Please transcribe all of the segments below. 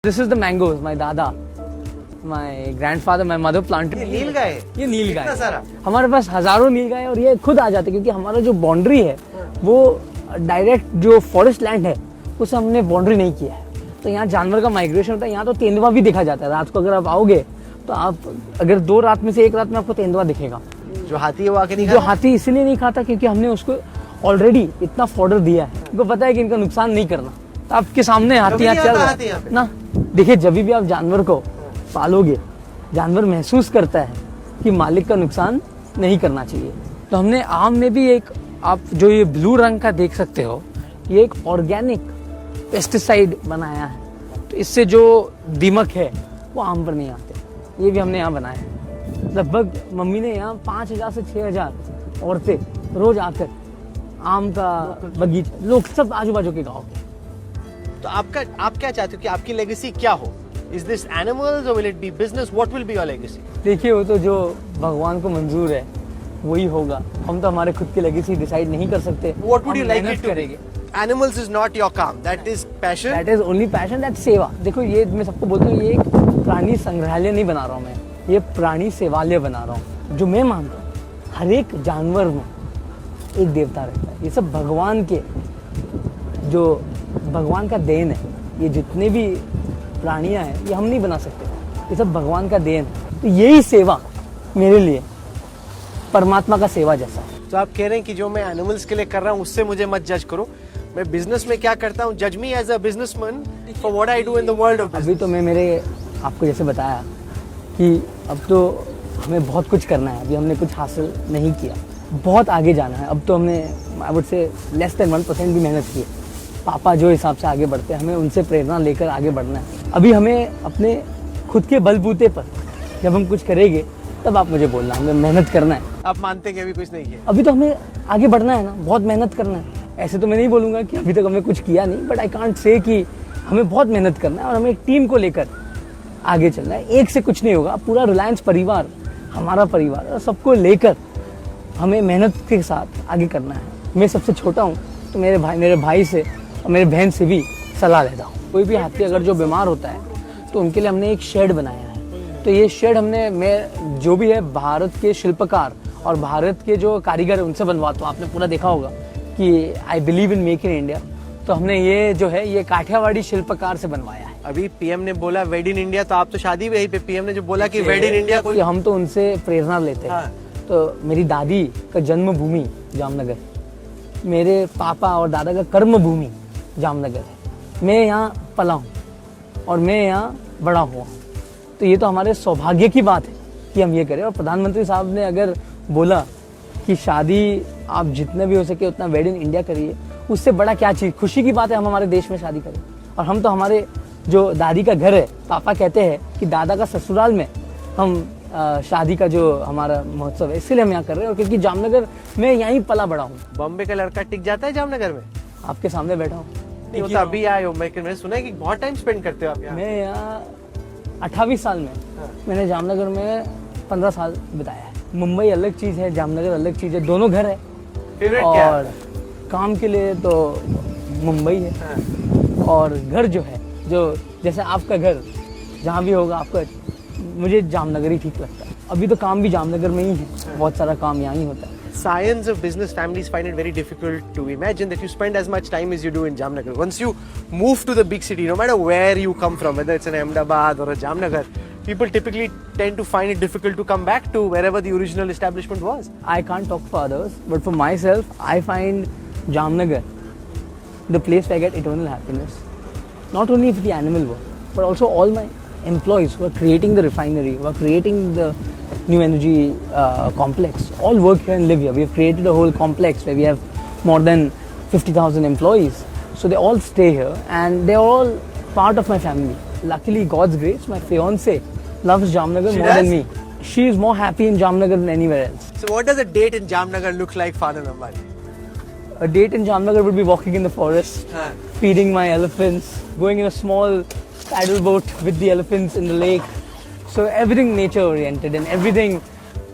This is the mangoes. My dada, my grandfather, my mother planted. ये नील गाय, ये नील गाय कितना सारा? हमारे पास हजारों नील गाय और ये खुद आ जाते क्योंकि हमारा जो बाउंड्री है वो डायरेक्ट जो फॉरेस्ट लैंड है उसे हमने बाउंड्री नहीं किया है। तो यहाँ जानवर का माइग्रेशन होता है। यहाँ तो तेंदुआ भी देखा जाता है। रात को अगर आप आओगे तो आप अगर 2 रात में से 1 रात में आपको तेंदुआ दिखेगा। जो हाथी है वो आके नहीं जो हाथी इसलिए नहीं खाता क्योंकि हमने उसको ऑलरेडी इतना फॉर्डर दिया है। उनको पता है कि इनका नुकसान नहीं करना। तो आपके सामने हाथी यहाँ चल रहा है ना। देखिए जब भी आप जानवर को पालोगे जानवर महसूस करता है कि मालिक का नुकसान नहीं करना चाहिए। तो हमने आम में भी एक, आप जो ये ब्लू रंग का देख सकते हो, ये एक ऑर्गेनिक पेस्टिसाइड बनाया है। तो इससे जो दीमक है वो आम पर नहीं आते। ये भी हमने यहाँ बनाया है। लगभग मम्मी ने यहाँ 5000 से 6000 औरतें रोज आकर आम का बगीचा, लोग सब आजू बाजू के गाँव के। तो आप क्या चाहते हो कि आपकी लेगेसी क्या हो? Is this animals or will it be business? What will be your legacy? देखिए वो तो जो भगवान को मंजूर है वही होगा। हम तो हमारे खुद की लेगेसी डिसाइड नहीं कर सकते। What would you like मेहनत it to करेंगे। be? Animals is not your काम. That is passion. That is only passion, that's सेवा। देखो ये मैं सबको बोलता हूँ, ये एक प्राणी संग्रहालय नहीं बना रहा हूँ मैं, ये प्राणी सेवालय बना रहा हूँ। जो मैं मानता हूँ हर एक जानवर में एक देवता रहता है। ये सब भगवान के, जो भगवान का देन है। ये जितने भी प्राणियां हैं ये हम नहीं बना सकते, ये सब भगवान का देन है। तो यही सेवा मेरे लिए परमात्मा का सेवा जैसा है। तो आप कह रहे हैं कि जो मैं एनिमल्स के लिए कर रहा हूँ उससे मुझे मत जज करो। मैं बिजनेस में क्या करता हूँ, जज me as a businessman for what I do in the world of business. अभी तो मैं मेरे आपको जैसे बताया कि अब तो हमें बहुत कुछ करना है। अभी हमने कुछ हासिल नहीं किया, बहुत आगे जाना है। अब तो हमने I would say less than 1% भी मेहनत की है। पापा जो हिसाब से आगे बढ़ते हैं हमें उनसे प्रेरणा लेकर आगे बढ़ना है। अभी हमें अपने खुद के बलबूते पर जब हम कुछ करेंगे तब आप मुझे बोलना, हमें मेहनत करना है। आप मानते हैं कि अभी कुछ नहीं किया? अभी तो हमें आगे बढ़ना है ना, बहुत मेहनत करना है। ऐसे तो मैं नहीं बोलूँगा कि अभी तक हमें कुछ किया नहीं, बट आई कांट से कि हमें बहुत मेहनत करना है और हमें एक टीम को लेकर आगे चलना है। एक से कुछ नहीं होगा, पूरा रिलायंस परिवार हमारा परिवार और सबको लेकर हमें मेहनत के साथ आगे करना है। मैं सबसे छोटा हूँ तो मेरे भाई से और मेरे बहन से भी सलाह लेता हूँ। कोई भी हाथी अगर जो बीमार होता है तो उनके लिए हमने एक शेड बनाया है। तो ये शेड मैं जो भी है भारत के शिल्पकार और भारत के जो कारीगर है उनसे बनवाता हूँ। आपने पूरा देखा होगा कि I believe in make in India. तो हमने ये जो है ये काठियावाड़ी शिल्पकार से बनवाया है। अभी पीएम ने बोला वेड इन इंडिया, तो आप तो शादी भी यहीं पे, पीएम ने जो बोला कि वेड इन इंडिया कोई, हम तो उनसे प्रेरणा लेते हैं। तो मेरी दादी का जन्मभूमि जामनगर, मेरे पापा और दादा का कर्म भूमि जामनगर है। मैं यहाँ पला हूँ और मैं यहाँ बड़ा हुआ हूँ। तो ये तो हमारे सौभाग्य की बात है कि हम ये करें। और प्रधानमंत्री साहब ने अगर बोला कि शादी आप जितने भी हो सके उतना वेड इन इंडिया करिए, उससे बड़ा क्या चीज़, खुशी की बात है हम हमारे देश में शादी करें। और हम तो हमारे जो दादी का घर है, पापा कहते हैं कि दादा का ससुराल में हम शादी का जो हमारा महोत्सव है, इसीलिए हम यहाँ कर रहे हैं। और क्योंकि जामनगर में यहीं पला बड़ा हूँ। बॉम्बे का लड़का टिक जाता है जामनगर में? आपके सामने बैठा हूँ। नहीं, वो तो अभी आए हो। मैंने सुना है कि बहुत टाइम स्पेंड करते हो आप यहाँ। मैं यहाँ 28 साल में मैंने जामनगर में 15 साल बिताया है। मुंबई अलग चीज़ है, जामनगर अलग चीज़ है, दोनों घर है। फेवरेट और क्या है? काम के लिए तो मुंबई है। और घर जो है, जो जैसे आपका घर जहाँ भी होगा आपका, मुझे जामनगर ही ठीक लगता है। अभी तो काम भी जामनगर में ही है, बहुत सारा काम यहाँ ही होता है। Scions of business families find it very difficult to imagine that you spend as much time as you do in Jamnagar. Once you move to the big city, no matter where you come from, whether it's an Ahmedabad or a Jamnagar, people typically tend to find it difficult to come back to wherever the original establishment was. I can't talk for others, but for myself, I find Jamnagar the place where I get eternal happiness. Not only for the animal world, but also all my employees who are creating the refinery, who are creating the new energy complex, all work here and live here. We have created a whole complex where we have more than 50,000 employees. So they all stay here and they're all part of my family. Luckily, God's grace, my fiance loves Jamnagar more than me. She is more happy in Jamnagar than anywhere else. So what does a date in Jamnagar look like, Father Ambani? A date in Jamnagar would be walking in the forest, feeding my elephants, going in a small paddle boat with the elephants in the lake. So everything nature oriented and everything.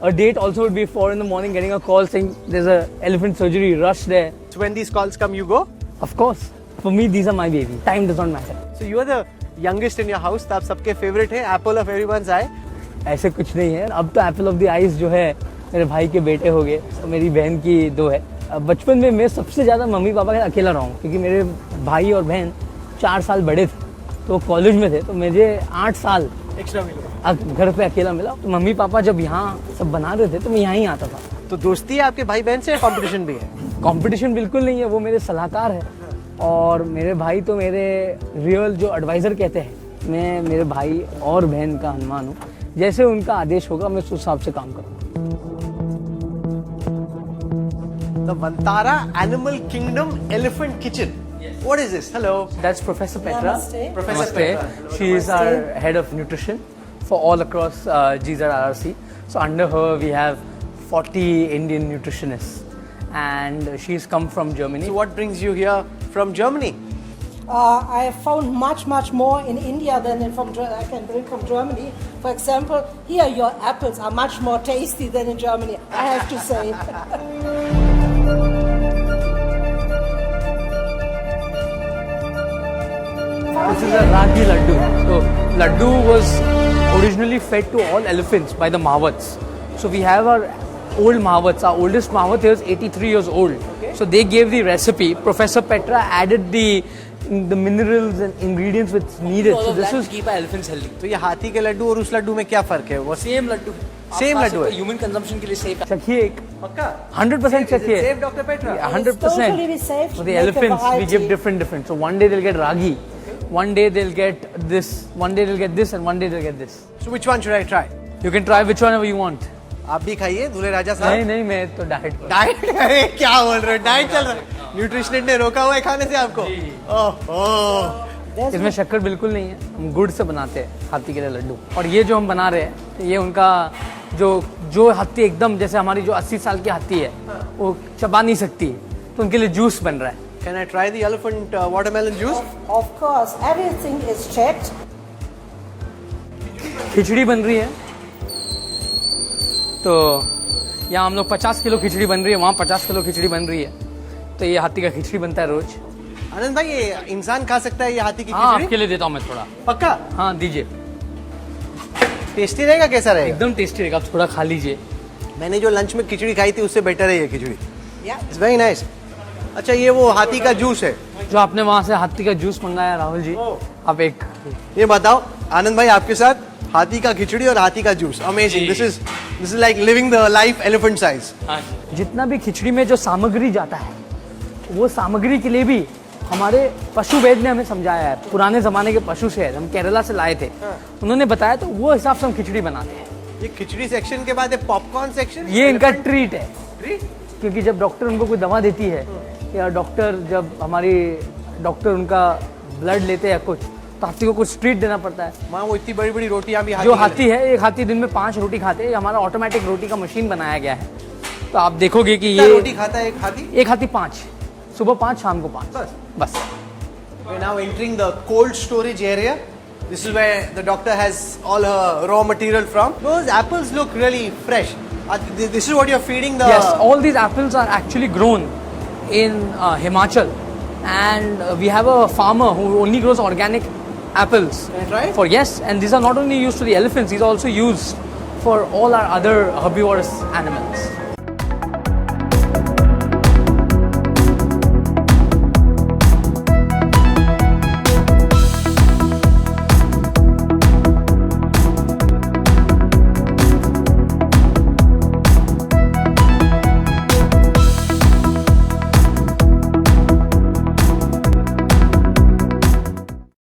A date also would be 4 in the morning getting a call saying there's a elephant surgery, rush there. So when these calls come, you go? Of course. For me, these are my baby. Time does not matter. So you are the youngest in your house, तो आप सबके favorite है, apple of everyone's eye. ऐसे कुछ नहीं है, अब तो एप्पल ऑफ द आइज जो है मेरे भाई के बेटे हो गए, तो मेरी बहन की 2 है। बचपन में मैं सबसे ज़्यादा मम्मी पापा का अकेला रहा हूँ, क्योंकि मेरे भाई और बहन 4 साल बड़े थे, तो कॉलेज में थे, तो मुझे 8 साल Extra मिला. घर पे अकेला मिला। तो मम्मी पापा जब यहाँ सब बना रहे थे तो मैं यहाँ ही आता था। तो दोस्ती है आपके भाई बहन से या कंपटीशन भी है? कंपटीशन बिल्कुल नहीं है, वो मेरे सलाहकार है और मेरे भाई तो मेरे रियल जो एडवाइज़र कहते हैं। मैं मेरे भाई और बहन का हनुमान हूँ, जैसे उनका आदेश होगा मैं उस हिसाब से काम करूँगा। The Vantara Animal Kingdom Elephant Kitchen. What is this? Hello. That's Professor Petra. Namaste. Professor Namaste. Petra. She is our head of nutrition for all across GZRRC. So under her we have 40 Indian nutritionists, and she's come from Germany. So what brings you here from Germany? I have found much more in India than I can bring from Germany. For example, here your apples are much more tasty than in Germany, I have to say. This is a Ragi Laddu. So Laddu was originally fed to all elephants by the Mahawats. So we have our old Mahawats. Our oldest Mahawat is 83 years old. Okay. So they gave the recipe. Professor Petra added the minerals and ingredients which needed. So this is keep our elephants healthy. तो ये हाथी के लड्डू और उस लड्डू में क्या फर्क है? वो Same laddu. Same laddu है? Human consumption के लिए safe है. चखिए एक पक्का? 100% चखिए. Save Dr. Petra. Yeah, It's 100%. totally safe For to the make a elephants, we variety. give different. So one day they'll get ragi, one day they'll get this, one day they'll get this, and one day they'll get this. So which one should I try? You can try which one you want. आप भी खाइए दूल्हे राजा नहीं साहब. नहीं मैं तो diet पर। डाइट? अरे क्या बोल रहे हो? डाइट चल रहा है? न्यूट्रिशनिस्ट ने रोका हुआ है खाने से आपको? ओह. इसमें शक्कर बिल्कुल नहीं है, हम गुड़ से बनाते हैं हाथी के लिए लड्डू। और ये जो हम बना रहे हैं ये उनका जो हाथी एकदम जैसे हमारी जो 80 साल की हाथी है वो चबा नहीं सकती है, तो उनके लिए जूस बन रहा है। Can I try the elephant watermelon juice? Of course, everything is checked. खिचड़ी बन रही है, तो यहाँ हम लोग 50 किलो खिचड़ी बन रही है, वहाँ 50 किलो खिचड़ी बन रही है, तो ये हाथी का खिचड़ी बनता है रोज। आनंद भाई ये इंसान खा सकता है ये हाथी की हाँ खिचड़ी? आपके लिए देता हूँ मैं थोड़ा। पक्का? हाँ दीजिए, टेस्टी रहेगा? कैसा रहेगा? एकदम टेस्टी रहेगा, आप थोड़ा खा लीजिए। मैंने जो लंच में खिचड़ी खाई थी उससे बेटर है ये खिचड़ी. Yeah. It's very nice. अच्छा ये वो हाथी का जूस है? जो आपने वहाँ से हाथी का जूस मंगाया राहुल जी, आप एक ये बताओ आनंद भाई आपके साथ हाथी का खिचड़ी और हाथी का juice. Amazing. This is like living the life elephant size. जितना भी खिचड़ी में जो सामग्री जाता है वो सामग्री के लिए भी हमारे पशु वैद्य ने हमें समझाया है। पुराने जमाने के पशु से हम केरला से लाए थे, उन्होंने बताया, तो वो हिसाब से हम खिचड़ी बनाते हैं। ये खिचड़ी सेक्शन के बाद पॉपकॉर्न सेक्शन? ये इनका ट्रीट है, ट्रीट? क्योंकि जब डॉक्टर उनको कोई दवा देती है या डॉक्टर उनका ब्लड लेते हैं कुछ, तो हाथी को कुछ ट्रीट देना पड़ता है। माँ वो इतनी बड़ी बड़ी रोटियां भी जो हाथी है, एक हाथी दिन में 5 रोटी खाते हैं। ये हमारा ऑटोमेटिक रोटी का मशीन बनाया गया है, तो आप देखोगे कि ये रोटी खाता है एक हाथी? 5, सुबह 5, शाम को 5, बस। We're now entering the cold storage area. This is where the doctor has all her raw material from. Those apples look really fresh. This is what you're feeding the... Yes, all these apples are actually grown in Himachal, and we have a farmer who only grows organic apples. Can I try it? Yes, and these are not only used for the elephants; these are also used for all our other herbivorous animals.